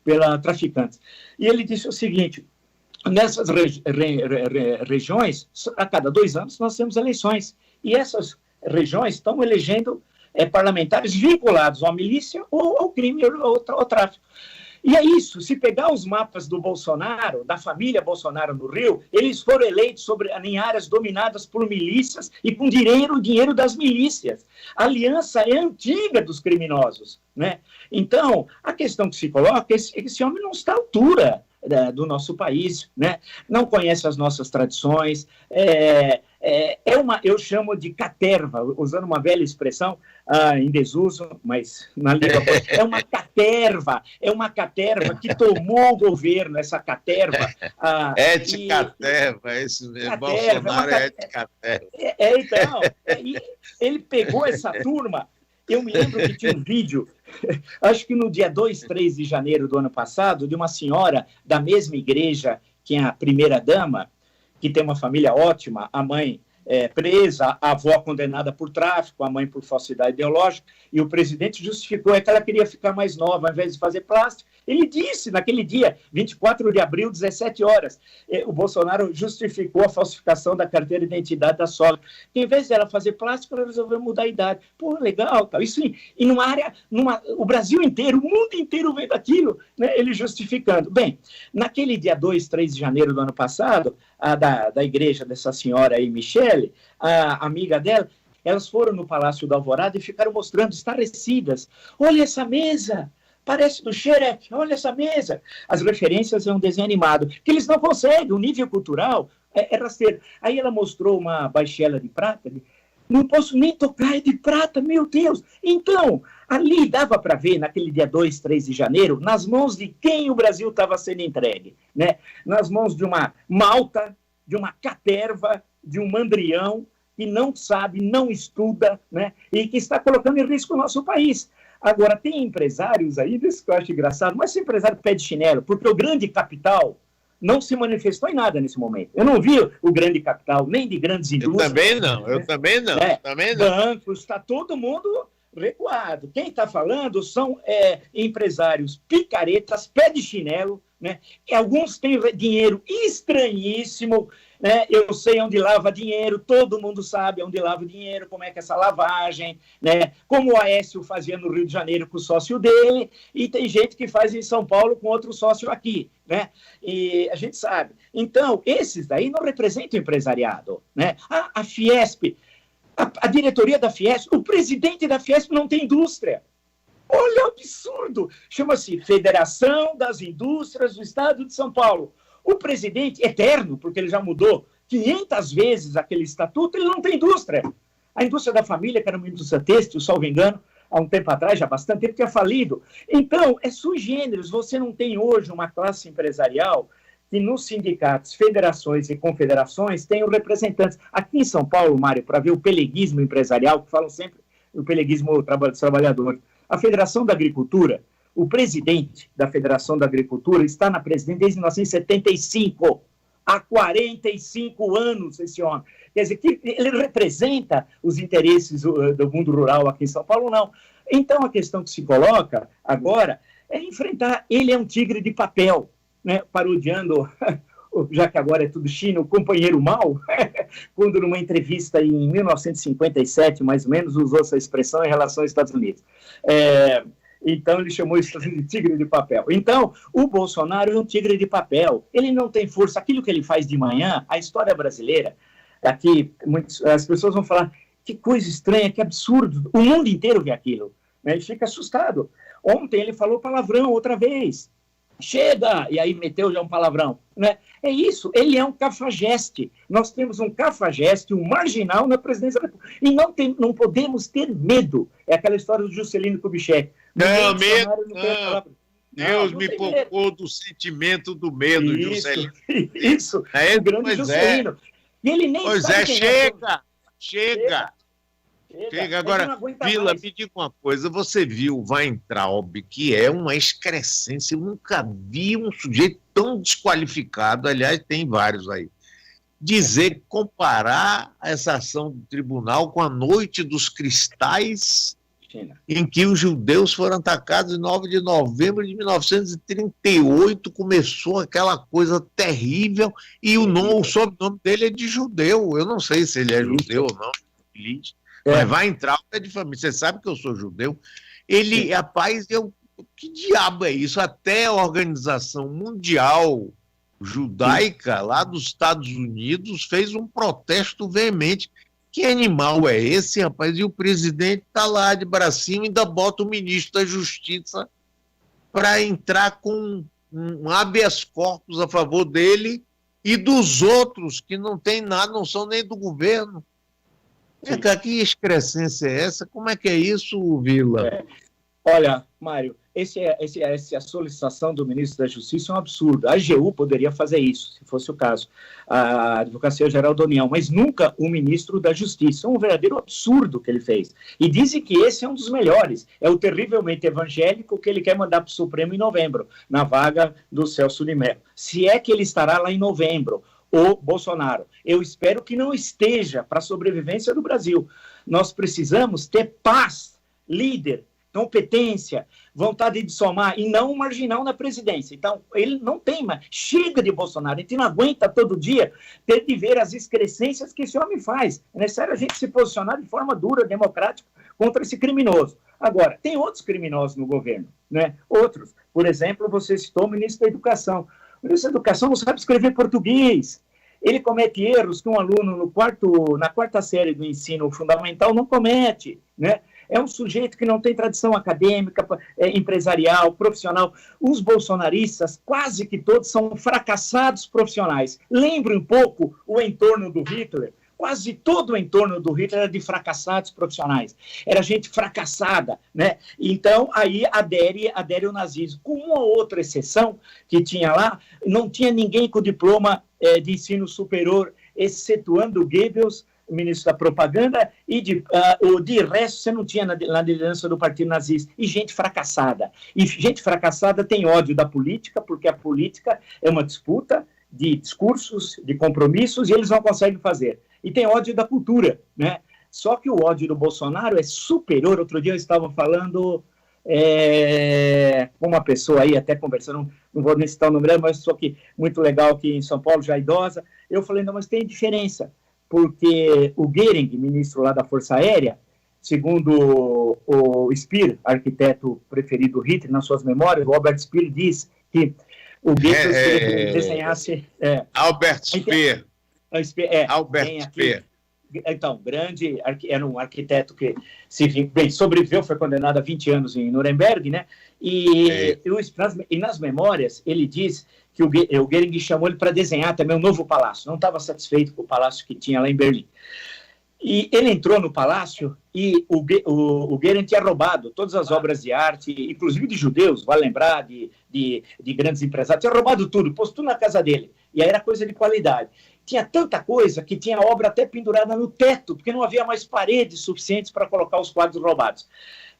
S3: pela traficantes. E ele disse o seguinte, nessas regiões, a cada 2 anos nós temos eleições, e essas regiões estão elegendo parlamentares vinculados à milícia ou ao crime ou ao tráfico. E é isso, se pegar os mapas do Bolsonaro, da família Bolsonaro no Rio, eles foram eleitos em áreas dominadas por milícias e com dinheiro das milícias. A aliança é antiga dos criminosos, né? Então, a questão que se coloca é que esse homem não está à altura do nosso país, né? Não conhece as nossas tradições, eu chamo de caterva, usando uma velha expressão em desuso, mas na língua é uma caterva que tomou o governo, essa caterva.
S2: Eticaterva, é isso mesmo, Bolsonaro é eticaterva.
S3: Então, ele pegou essa turma. Eu me lembro que tinha um vídeo, acho que no dia 2, 3 de janeiro do ano passado, de uma senhora da mesma igreja que a primeira-dama, que tem uma família ótima, a mãe presa, a avó condenada por tráfico, a mãe por falsidade ideológica, e o presidente justificou que ela queria ficar mais nova, ao invés de fazer plástico. Ele disse, naquele dia, 24 de abril, 17 horas, o Bolsonaro justificou a falsificação da carteira de identidade da sogra. Em vez dela fazer plástico, ela resolveu mudar a idade. Pô, legal, tal. Isso e numa área, o Brasil inteiro, o mundo inteiro vendo aquilo, né, ele justificando. Bem, naquele dia 2, 3 de janeiro do ano passado, da igreja dessa senhora aí, Michele, a amiga dela, elas foram no Palácio da Alvorada e ficaram mostrando, estarrecidas. Olha essa mesa! Parece do Shrek, olha essa mesa. As referências é um desenho animado, que eles não conseguem, o nível cultural é rasteiro. Aí ela mostrou uma baixela de prata, não posso nem tocar, é de prata, meu Deus. Então, ali dava para ver, naquele dia 2, 3 de janeiro, nas mãos de quem o Brasil estava sendo entregue, né? Nas mãos de uma malta, de uma caterva, de um mandrião, que não sabe, não estuda, né? E que está colocando em risco o nosso país. Agora, tem empresários aí, isso que eu acho engraçado, mas esse empresário pede chinelo, porque o grande capital não se manifestou em nada nesse momento. Eu não vi o grande capital, nem de grandes indústrias.
S2: Eu também não.
S3: Bancos, está todo mundo recuado. Quem está falando são empresários picaretas, pé de chinelo, né? E alguns têm dinheiro estranhíssimo, né? Eu sei onde lava dinheiro, todo mundo sabe onde lava o dinheiro, como é que é essa lavagem, né? Como o Aécio fazia no Rio de Janeiro com o sócio dele, e tem gente que faz em São Paulo com outro sócio aqui, né? E a gente sabe. Então, esses daí não representam o empresariado, né? A Fiesp, a diretoria da Fiesp, o presidente da Fiesp não tem indústria. Olha o absurdo! Chama-se Federação das Indústrias do Estado de São Paulo. O presidente, eterno, porque ele já mudou 500 vezes aquele estatuto, ele não tem indústria. A indústria da família, que era uma indústria têxtil, salvo engano, há um tempo atrás, já há bastante tempo, tinha falido. Então, é sui generis. Você não tem hoje uma classe empresarial que nos sindicatos, federações e confederações tenham representantes. Aqui em São Paulo, Mário, para ver o peleguismo empresarial, que falam sempre o peleguismo dos trabalhadores, a Federação da Agricultura, o presidente da Federação da Agricultura está na presidência desde 1975, há 45 anos esse homem. Quer dizer, que ele representa os interesses do mundo rural aqui em São Paulo, não. Então, a questão que se coloca agora é enfrentar, ele é um tigre de papel, né, parodiando, já que agora é tudo China, o companheiro mau, quando numa entrevista em 1957, mais ou menos, usou essa expressão em relação aos Estados Unidos. Então, ele chamou isso de tigre de papel. Então, o Bolsonaro é um tigre de papel. Ele não tem força. Aquilo que ele faz de manhã, a história brasileira, aqui, as pessoas vão falar, que coisa estranha, que absurdo. O mundo inteiro vê aquilo, né, e fica assustado. Ontem ele falou palavrão outra vez. Chega! E aí meteu já um palavrão, né? É isso, ele é um cafajeste. Nós temos um cafajeste, um marginal na presidência da República. E não podemos ter medo. É aquela história do Juscelino Kubitschek.
S2: Não, medo, não. Deus me poupou do sentimento do medo, Juscelino.
S3: Isso, o grande Juscelino. E ele nem sabe
S2: chega. Agora, Vila, me diga uma coisa, você viu o Weintraub, que é uma excrescência, eu nunca vi um sujeito tão desqualificado, aliás, tem vários aí, comparar essa ação do tribunal com a Noite dos Cristais, em que os judeus foram atacados em 9 de novembro de 1938, começou aquela coisa terrível, e o sobrenome dele é de judeu, eu não sei se ele é judeu ou não, mas vai entrar de família. Você sabe que eu sou judeu. Ele, rapaz, que diabo é isso? Até a Organização Mundial Judaica, lá dos Estados Unidos, fez um protesto veemente. Que animal é esse, rapaz? E o presidente está lá de bracinho e ainda bota o ministro da Justiça para entrar com um habeas corpus a favor dele e dos outros que não tem nada, não são nem do governo. Que excrescência é essa? Como é que é isso, Vila?
S3: Olha, Mário, essa solicitação do ministro da Justiça é um absurdo. A AGU poderia fazer isso, se fosse o caso, a Advocacia Geral da União, mas nunca o ministro da Justiça. É um verdadeiro absurdo que ele fez. E dizem que esse é um dos melhores. É o terrivelmente evangélico que ele quer mandar para o Supremo em novembro, na vaga do Celso de Mello. Se é que ele estará lá em novembro. o Bolsonaro. Eu espero que não esteja para a sobrevivência do Brasil. Nós precisamos ter paz, líder, competência, vontade de somar, e não um marginal na presidência. Então, ele não tem mais. Chega de Bolsonaro. A gente não aguenta todo dia ter de ver as excrescências que esse homem faz. É necessário a gente se posicionar de forma dura, democrática, contra esse criminoso. Agora, tem outros criminosos no governo, né? Outros. Por exemplo, você citou o ministro da Educação. O ministro da Educação não sabe escrever português. Ele comete erros que um aluno na quarta série do ensino fundamental não comete, né? É um sujeito que não tem tradição acadêmica, empresarial, profissional. Os bolsonaristas, quase que todos, são fracassados profissionais. Lembre um pouco o entorno do Hitler. Quase todo o entorno do Hitler era de fracassados profissionais. Era gente fracassada, né? Então, aí adere ao nazismo. Com uma ou outra exceção que tinha lá, não tinha ninguém com diploma de ensino superior, excetuando Goebbels, o ministro da propaganda, e de resto você não tinha na liderança do partido nazista. E gente fracassada. E gente fracassada tem ódio da política, porque a política é uma disputa de discursos, de compromissos, e eles não conseguem fazer. E tem ódio da cultura, né? Só que o ódio do Bolsonaro é superior. Outro dia eu estava falando com uma pessoa aí, até conversando, não vou nem citar o nome dela, mas só que muito legal aqui em São Paulo, já idosa. Eu falei, não, mas tem diferença, porque o Goering, ministro lá da Força Aérea, segundo o Speer, arquiteto preferido do Hitler, nas suas memórias, o Robert Speer diz que o Goebbels desenhasse...
S2: Albert Speer.
S3: Albert Speer. Então, era um arquiteto que sobreviveu, foi condenado a 20 anos em Nuremberg, né? E nas memórias, ele diz que o Goering chamou ele para desenhar também um novo palácio. Não estava satisfeito com o palácio que tinha lá em Berlim. E ele entrou no palácio e o Goering tinha roubado todas as obras de arte, inclusive de judeus, vale lembrar, de grandes empresários, tinha roubado tudo, pôs tudo na casa dele. E aí era coisa de qualidade. Tinha tanta coisa que tinha obra até pendurada no teto, porque não havia mais paredes suficientes para colocar os quadros roubados.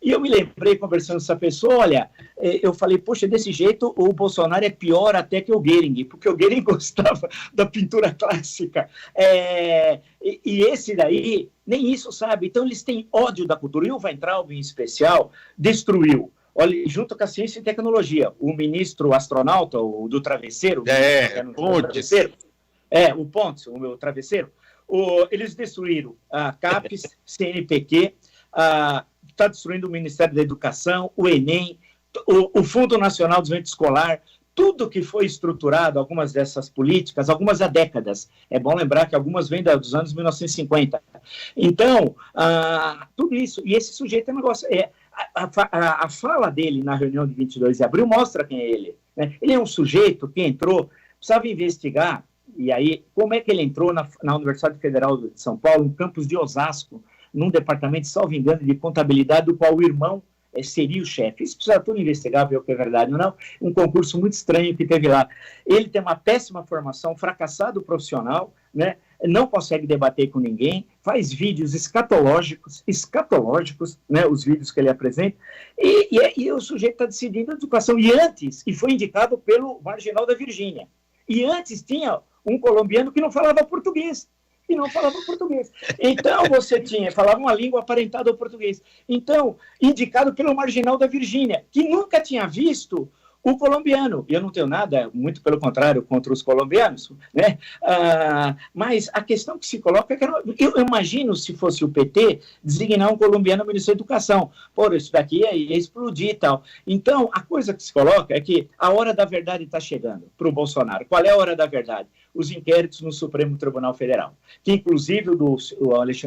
S3: E eu me lembrei, conversando com essa pessoa, olha, eu falei, poxa, desse jeito o Bolsonaro é pior até que o Goering, porque o Goering gostava da pintura clássica. E esse daí, nem isso sabe. Então eles têm ódio da cultura. E o Weintraub, em especial, destruiu. Olha, junto com a ciência e tecnologia, o ministro astronauta, o do travesseiro, o Pontes, o meu travesseiro, eles destruíram a CAPES, CNPq, está destruindo o Ministério da Educação, o Enem, o Fundo Nacional de Desenvolvimento Escolar, tudo que foi estruturado, algumas dessas políticas, algumas há décadas. É bom lembrar que algumas vêm dos anos 1950. Então, tudo isso, e esse sujeito é um negócio... A fala dele na reunião de 22 de abril mostra quem é ele, né? Ele é um sujeito que entrou, precisava investigar, e aí, como é que ele entrou na Universidade Federal de São Paulo, no campus de Osasco, num departamento, salvo engano, de contabilidade, do qual o irmão seria o chefe. Isso precisa tudo investigar, ver o que é verdade ou não. Um concurso muito estranho que teve lá. Ele tem uma péssima formação, fracassado profissional, né? Não consegue debater com ninguém, faz vídeos escatológicos, né? Os vídeos que ele apresenta, e o sujeito está decidindo a educação. E foi indicado pelo Marginal da Virgínia. E antes tinha um colombiano que não falava português. Então, falava uma língua aparentada ao português. Então, indicado pelo Marginal da Virgínia, que nunca tinha visto o colombiano. E eu não tenho nada, muito pelo contrário, contra os colombianos, né? Mas a questão que se coloca é que eu imagino, se fosse o PT, designar um colombiano ministro da Educação. Pô, isso daqui ia explodir e tal. Então, a coisa que se coloca é que a hora da verdade está chegando para o Bolsonaro. Qual é a hora da verdade? Os inquéritos no Supremo Tribunal Federal, que inclusive o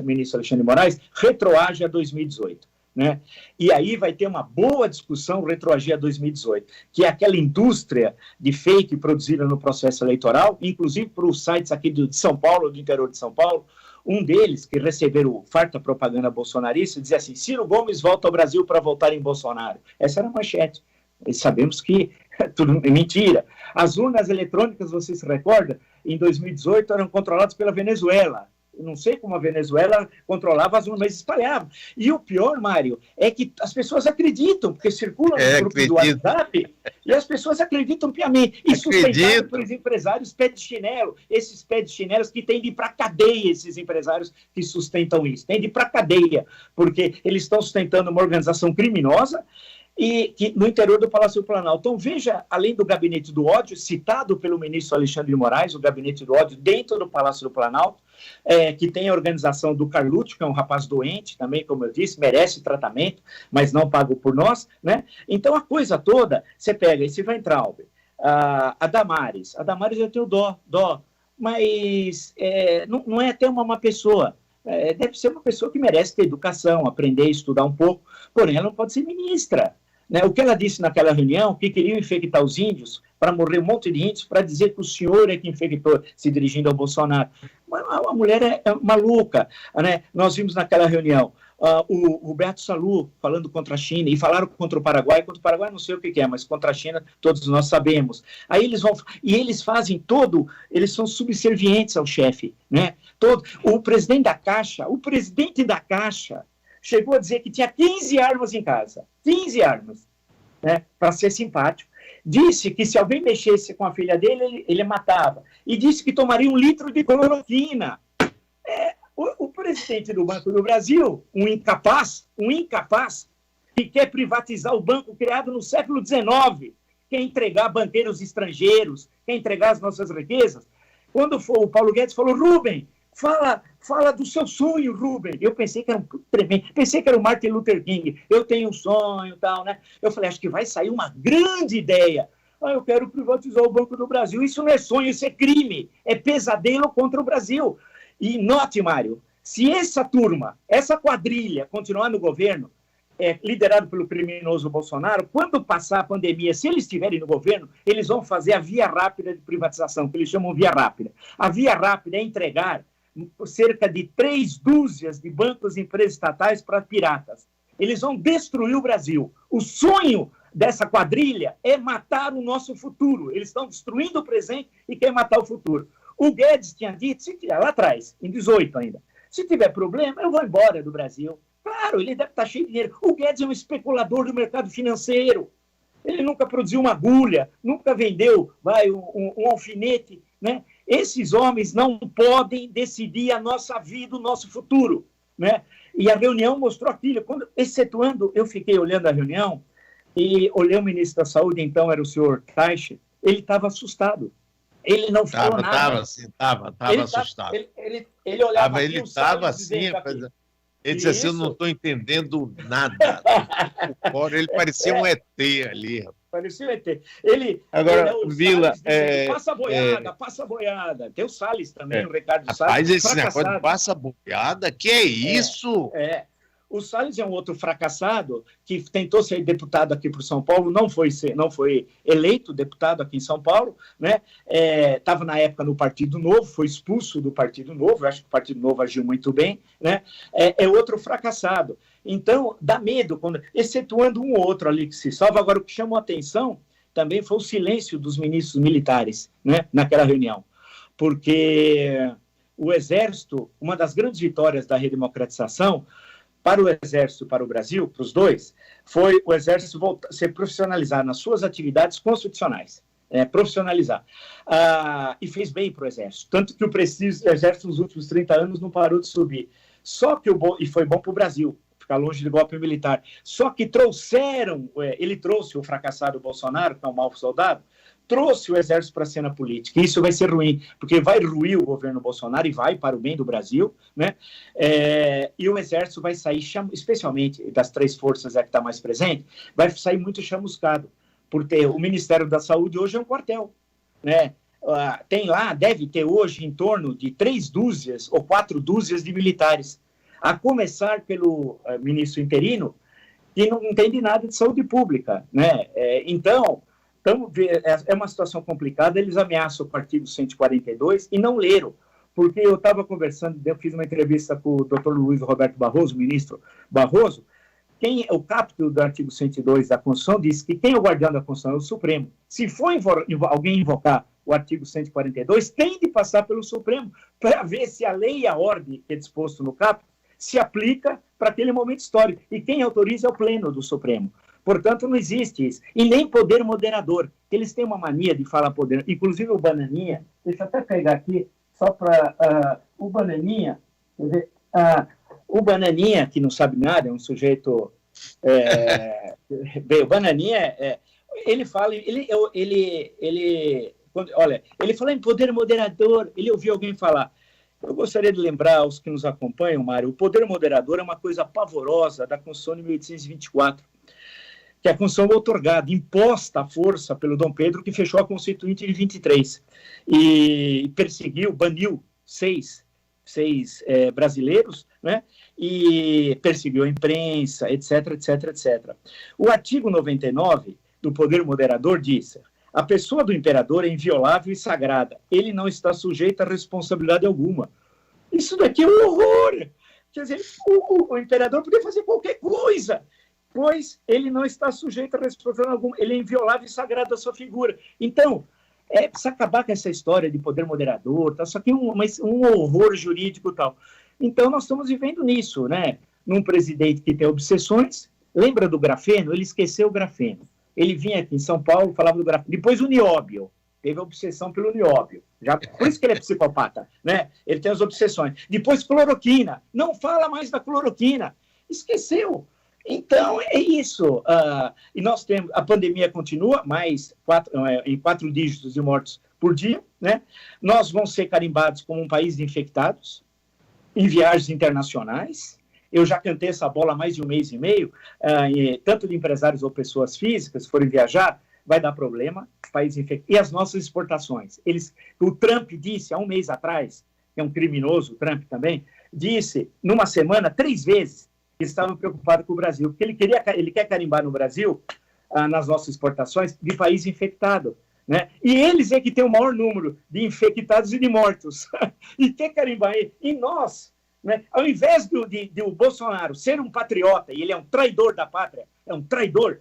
S3: ministro Alexandre de Moraes retroage a 2018. Né? E aí vai ter uma boa discussão retroagir a 2018, que é aquela indústria de fake produzida no processo eleitoral, inclusive para os sites aqui de São Paulo, do interior de São Paulo. Um deles, que receberam farta propaganda bolsonarista, dizia assim: Ciro Gomes volta ao Brasil para votar em Bolsonaro. Essa era a manchete. E sabemos que tudo é mentira. As urnas eletrônicas, você se recorda, em 2018 eram controladas pela Venezuela. não sei como a Venezuela controlava as urnas, mas espalhava. E o pior, Mário, é que as pessoas acreditam, porque circulam no grupo do WhatsApp, e as pessoas acreditam piamente. E sustentado pelos empresários pé de chinelo, esses pé de chinelos que têm de ir para a cadeia, esses empresários que sustentam isso, têm de ir para a cadeia, porque eles estão sustentando uma organização criminosa, e que, no interior do Palácio do Planalto. Então, veja, além do gabinete do ódio, citado pelo ministro Alexandre de Moraes, o gabinete do ódio dentro do Palácio do Planalto, que tem a organização do Carlucci, que é um rapaz doente também, como eu disse, merece tratamento, mas não pago por nós, né? Então, a coisa toda, você pega esse Weintraub, a Damares eu tenho dó, mas não é até uma má pessoa. Deve ser uma pessoa que merece ter educação, aprender, estudar um pouco, porém ela não pode ser ministra. Né? O que ela disse naquela reunião, que queriam infectar os índios, para morrer um monte de índios, para dizer que o senhor é que infectou, se dirigindo ao Bolsonaro. A mulher é maluca. Né? Nós vimos naquela reunião o Roberto Sallu falando contra a China, e falaram contra o Paraguai não sei o que é, mas contra a China todos nós sabemos. Aí eles fazem eles são subservientes ao chefe, né? O presidente da Caixa chegou a dizer que tinha 15 armas em casa, 15 armas, né? Para ser simpático. Disse que se alguém mexesse com a filha dele, ele matava. E disse que tomaria 1 litro de cloroquina. O presidente do Banco do Brasil, um incapaz, que quer privatizar o banco criado no século XIX, quer entregar banqueiros estrangeiros, quer entregar as nossas riquezas. Quando o Paulo Guedes falou, Rubem, fala do seu sonho, Rubem. Eu pensei que era pensei que era o Martin Luther King. Eu tenho um sonho e tal, né? Eu falei, acho que vai sair uma grande ideia. Eu quero privatizar o Banco do Brasil. Isso não é sonho, isso é crime. É pesadelo contra o Brasil. E note, Mário, se essa turma, essa quadrilha continuar no governo, liderado pelo criminoso Bolsonaro, quando passar a pandemia, se eles estiverem no governo, eles vão fazer a via rápida de privatização, que eles chamam via rápida. A via rápida é entregar cerca de 3 dúzias de bancos e empresas estatais para piratas. Eles vão destruir o Brasil. O sonho dessa quadrilha é matar o nosso futuro. Eles estão destruindo o presente e querem matar o futuro. O Guedes tinha dito, lá atrás, em 18 ainda, se tiver problema, eu vou embora do Brasil. Claro, ele deve estar cheio de dinheiro. O Guedes é um especulador do mercado financeiro. Ele nunca produziu uma agulha, nunca vendeu um alfinete. Né? Esses homens não podem decidir a nossa vida, o nosso futuro. Né? E a reunião mostrou aquilo. Excetuando, eu fiquei olhando a reunião e olhei o ministro da Saúde, então era o senhor Taixe, ele estava assustado. Ele não falou nada. Estava assustado. Ele olhava
S2: ele estava assim, ele disse assim, eu não estou entendendo nada. Ele parecia um ET ali.
S3: Parecia um ET.
S2: Agora, Vila...
S3: Passa boiada. Tem o Salles também, o Ricardo Salles.
S2: Rapaz, esse negócio de passa boiada, que é isso?
S3: O Salles é um outro fracassado que tentou ser deputado aqui por São Paulo, não foi eleito deputado aqui em São Paulo, né? Estava na época no Partido Novo, foi expulso do Partido Novo, eu acho que o Partido Novo agiu muito bem, né? É outro fracassado. Então, dá medo, excetuando um ou outro ali que se salva. Agora, o que chamou a atenção também foi o silêncio dos ministros militares, né? Naquela reunião, porque o Exército, uma das grandes vitórias da redemocratização, para o Exército e para o Brasil, para os dois, foi o Exército se profissionalizar nas suas atividades constitucionais, profissionalizar. E fez bem para o Exército, tanto que o prestígio do Exército nos últimos 30 anos não parou de subir. E foi bom para o Brasil, ficar longe de golpe militar. Só que ele trouxe o fracassado Bolsonaro, que é um mau soldado, trouxe o Exército para a cena política. E isso vai ser ruim, porque vai ruir o governo Bolsonaro e vai para o bem do Brasil, né? E o Exército vai sair, especialmente das 3 forças que está mais presente, vai sair muito chamuscado, porque o Ministério da Saúde hoje é um quartel, né? Tem lá, deve ter hoje em torno de 3 dúzias ou 4 dúzias de militares, a começar pelo ministro interino, que não entende nada de saúde pública, né? Então, é uma situação complicada. Eles ameaçam o artigo 142 e não leram, porque eu estava conversando, eu fiz uma entrevista com o Dr. Luiz Roberto Barroso, ministro Barroso. O capítulo do artigo 102 da Constituição diz que quem é o guardião da Constituição é o Supremo. Se for alguém invocar o artigo 142, tem de passar pelo Supremo para ver se a lei e a ordem que é disposto no caput se aplica para aquele momento histórico. E quem autoriza é o Pleno do Supremo. Portanto, não existe isso. E nem poder moderador. Eles têm uma mania de falar poder. Inclusive o Bananinha, deixa eu até pegar aqui, só para o Bananinha, quer dizer, o Bananinha, que não sabe nada, é um sujeito... bem, o Bananinha, ele fala, olha, ele fala em poder moderador, ele ouviu alguém falar. Eu gostaria de lembrar aos que nos acompanham, Mário, o poder moderador é uma coisa pavorosa da Constituição de 1824, que a Constituição é outorgada, imposta à força pelo Dom Pedro, que fechou a Constituinte de 23, e perseguiu, baniu seis brasileiros, né? E perseguiu a imprensa, etc, etc, etc. O artigo 99 do poder moderador diz: a pessoa do imperador é inviolável e sagrada, ele não está sujeito a responsabilidade alguma. Isso daqui é um horror! Quer dizer, o imperador podia fazer qualquer coisa, pois ele não está sujeito a responsabilidade alguma, ele é inviolável e sagrado a sua figura. Então, precisa acabar com essa história de poder moderador, tá? Só que um horror jurídico e tal. Então, nós estamos vivendo nisso, né? Num presidente que tem obsessões. Lembra do grafeno? Ele esqueceu o grafeno. Ele vinha aqui em São Paulo, falava do grafeno. Depois o nióbio. Teve a obsessão pelo nióbio. Por isso que ele é psicopata, né? Ele tem as obsessões. Depois cloroquina. Não fala mais da cloroquina. Esqueceu. Então, é isso. E nós temos, a pandemia continua, em 4 dígitos de mortos por dia, né? Nós vamos ser carimbados como um país de infectados, em viagens internacionais. Eu já cantei essa bola há mais de 1 mês e meio, tanto de empresários ou pessoas físicas, se forem viajar, vai dar problema, país infectado. E as nossas exportações. O Trump disse, há 1 mês atrás, que é um criminoso, o Trump também, disse, numa semana, 3 vezes, que estava preocupado com o Brasil, porque ele quer carimbar no Brasil, nas nossas exportações, de país infectado, né? E eles é que tem o maior número de infectados e de mortos, e quer carimbar ele. E nós, né, ao invés do Bolsonaro ser um patriota, e ele é um traidor da pátria, é um traidor,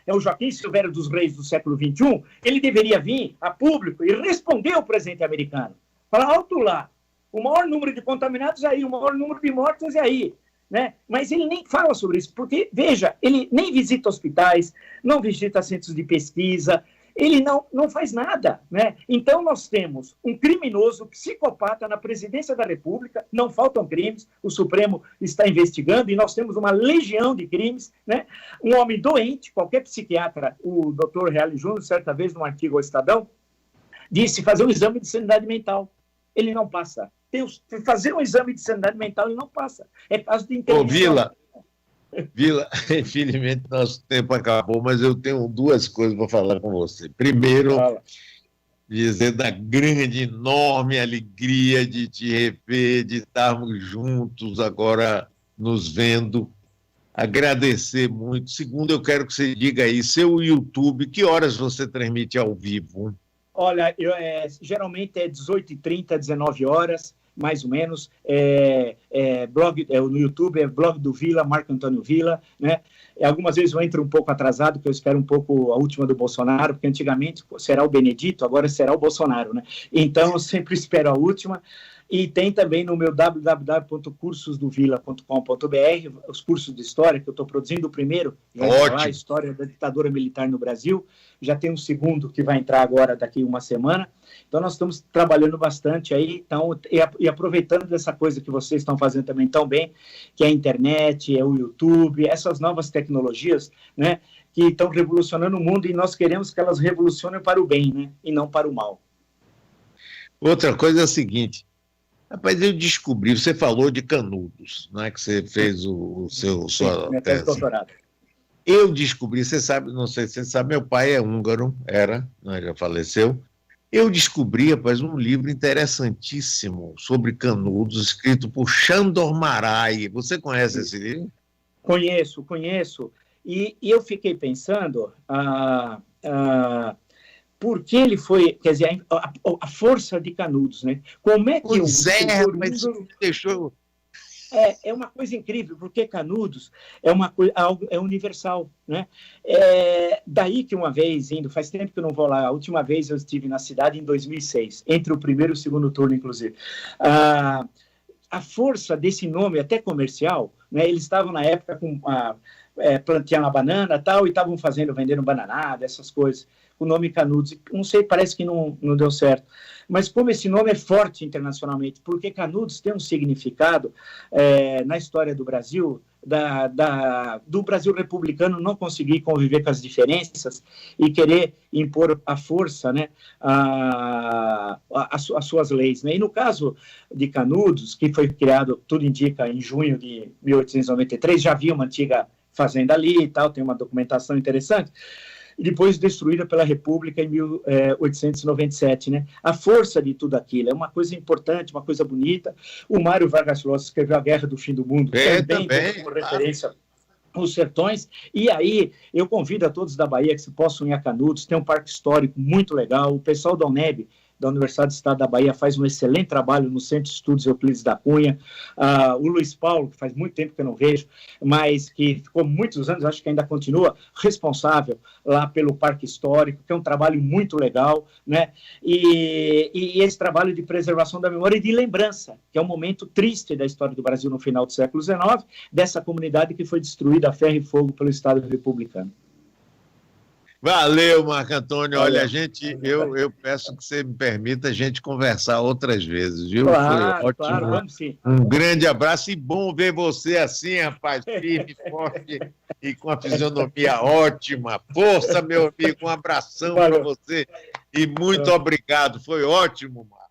S3: é o Joaquim Silvério dos Reis do século XXI, ele deveria vir a público e responder ao presidente americano. Falar, alto lá, o maior número de contaminados é aí, o maior número de mortos é aí. Né? Mas ele nem fala sobre isso, porque, veja, ele nem visita hospitais, não visita centros de pesquisa, ele não faz nada, né? Então nós temos um criminoso psicopata na presidência da República, não faltam crimes, o Supremo está investigando e nós temos uma legião de crimes, né? Um homem doente, qualquer psiquiatra, o Dr. Reale Júnior, certa vez, num artigo ao Estadão, disse fazer um exame de sanidade mental. Ele não passa. Fazer um exame de sanidade mental, ele não passa. É caso de inteligência.
S2: Vila, infelizmente nosso tempo acabou, mas eu tenho 2 coisas para falar com você. Primeiro, dizer da grande, enorme alegria de te rever, de estarmos juntos agora nos vendo. Agradecer muito. Segundo, eu quero que você diga aí, seu YouTube, que horas você transmite ao vivo?
S3: Olha, geralmente é 18h30, 19 horas, mais ou menos. No YouTube é blog do Vila, Marco Antônio Vila, né? Algumas vezes eu entro um pouco atrasado, porque eu espero um pouco a última do Bolsonaro, porque antigamente será o Benedito, agora será o Bolsonaro, né? Então eu sempre espero a última. E tem também no meu www.cursosdovila.com.br os cursos de história que eu estou produzindo. O primeiro vai falar a história da ditadura militar no Brasil. Já tem um segundo que vai entrar agora daqui 1 semana. Então nós estamos trabalhando bastante aí, então, e aproveitando dessa coisa que vocês estão fazendo também tão bem, que é a internet, é o YouTube, essas novas tecnologias, né, que estão revolucionando o mundo, e nós queremos que elas revolucionem para o bem, né, e não para o mal.
S2: Outra coisa é a seguinte, rapaz, eu descobri, você falou de Canudos, né, que você fez sua tese.
S3: Doutorado.
S2: Eu descobri, você sabe, não sei se você sabe, meu pai é húngaro, né, já faleceu. Eu descobri, rapaz, um livro interessantíssimo sobre Canudos, escrito por Sándor Márai. Você conhece esse livro?
S3: Conheço. E eu fiquei pensando, por que ele foi, quer dizer, a força de Canudos, né? Como é que
S2: mas deixou...
S3: É uma coisa incrível, porque Canudos é universal, né? Daí que uma vez, faz tempo que eu não vou lá, a última vez eu estive na cidade em 2006, entre o primeiro e o segundo turno, inclusive. A força desse nome, até comercial, né? Eles estavam na época planteando a banana tal, e estavam vendendo bananada, essas coisas. O nome Canudos, não sei, parece que não deu certo. Mas como esse nome é forte internacionalmente, porque Canudos tem um significado na história do Brasil, do Brasil republicano não conseguir conviver com as diferenças e querer impor à força, né, as suas leis. Né? E no caso de Canudos, que foi criado, tudo indica, em junho de 1893, já havia uma antiga fazenda ali e tal, tem uma documentação interessante, e depois destruída pela República em 1897, né? A força de tudo aquilo é uma coisa importante, uma coisa bonita. O Mário Vargas Llosa escreveu A Guerra do Fim do Mundo, também como referência os sertões, e aí eu convido a todos da Bahia que se possam ir a Canudos, tem um parque histórico muito legal, o pessoal da UNEB, da Universidade do Estado da Bahia, faz um excelente trabalho no Centro de Estudos Euclides da Cunha, o Luiz Paulo, que faz muito tempo que eu não vejo, mas que ficou muitos anos, acho que ainda continua, responsável lá pelo Parque Histórico, que é um trabalho muito legal, né? E esse trabalho de preservação da memória e de lembrança, que é um momento triste da história do Brasil no final do século XIX, dessa comunidade que foi destruída a ferro e fogo pelo Estado republicano.
S2: Valeu, Marco Antônio. Olha, eu peço que você me permita a gente conversar outras vezes, viu?
S3: Claro,
S2: foi ótimo.
S3: Claro, vamos sim.
S2: Um grande abraço e bom ver você assim, rapaz, firme, forte e com a fisionomia ótima. Força, meu amigo, um abração para você e muito obrigado. Foi ótimo, Marco.